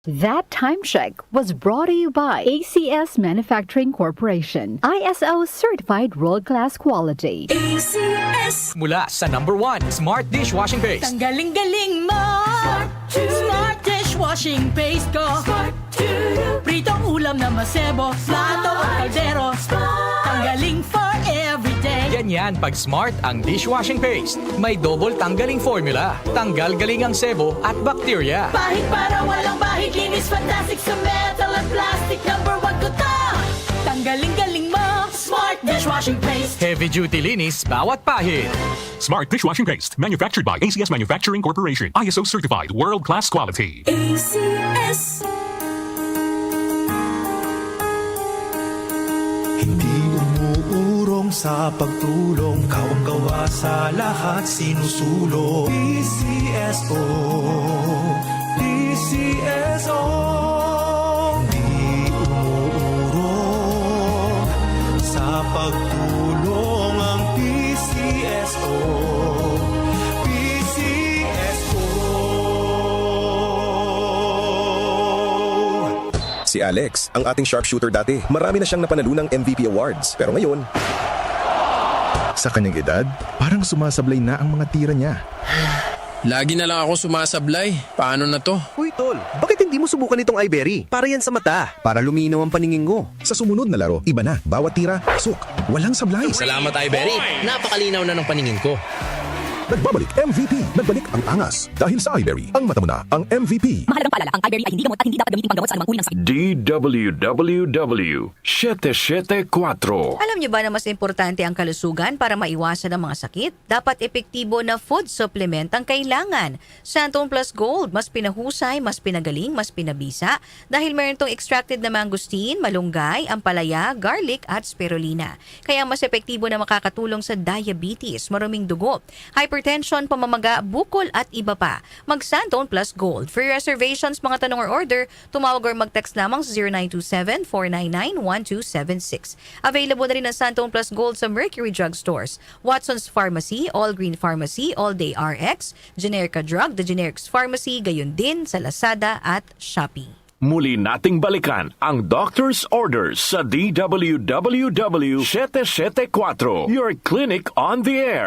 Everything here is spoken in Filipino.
That time check was brought to you by ACS Manufacturing Corporation, ISO certified world-class quality. ACS. Mula sa #1 Smart Dishwashing Paste. Tanggaling-galing mo. Smart dishwashing paste ko. Pritong ulam na masebo. Plato at kaldero. Tanggaling for everyday. Ganyan pag Smart ang dishwashing paste. May double tanggaling formula. Tanggal galing ang sebo at bakterya. Pahit para walang bahid. Linis fantastic sa metal at plastic. #1 ko to. Tanggaling-galing mo. Smart dishwashing paste. Heavy duty linis bawat pahid. Smart Dishwashing Paste, manufactured by ACS Manufacturing Corporation. ISO certified, world-class quality. ACS. Hindi umuurong sa pagtulong, kawang gawa sa lahat sinusulong. PCSO, PCSO. Hindi umuurong sa pagtulong ang PCSO. Si Alex, ang ating sharpshooter dati. Marami na siyang napanalunang MVP awards. Pero ngayon, Sa kanyang edad, parang sumasablay na ang mga tira niya. Lagi na lang ako sumasablay. Paano na to? Uy, tol, bakit hindi mo subukan itong iBerry? Para yan sa mata. Para luminaw ang paningin ko. Sa sumunod na laro, iba na. Bawat tira, pasok. Walang sablay. Salamat, Iberry. Napakalinaw na ng paningin ko. Nagbabalik MVP. Nagbalik ang angas. Dahil sa iBerry, ang mata mo na ang MVP. Mahalagang paalala, ang iBerry ay hindi gamot at hindi dapat gamitin panggamot sa anumang uri ng sakit. DWWW 774. Alam niyo ba na mas importante ang kalusugan para maiwasan ang mga sakit? Dapat epektibo na food supplement ang kailangan. Santon Plus Gold, mas pinahusay, mas pinagaling, mas pinabisa dahil meron tong extracted na mangosteen, malunggay, ampalaya, garlic at spirulina. Kaya mas epektibo na makakatulong sa diabetes, maruming dugo, hypertension, pamamaga, bukol at iba pa. Mag Santon Plus Gold. For reservations, mga tanong or order, tumawag or mag-text lamang sa 0927-499-1276. Available na rin ang Santon Plus Gold sa Mercury Drug Stores, Watson's Pharmacy, All Green Pharmacy, All Day RX, Generica Drug, The Generics Pharmacy, gayon din sa Lazada at Shopee. Muli nating balikan ang Doctor's Orders sa DWWW 774. Your clinic on the air.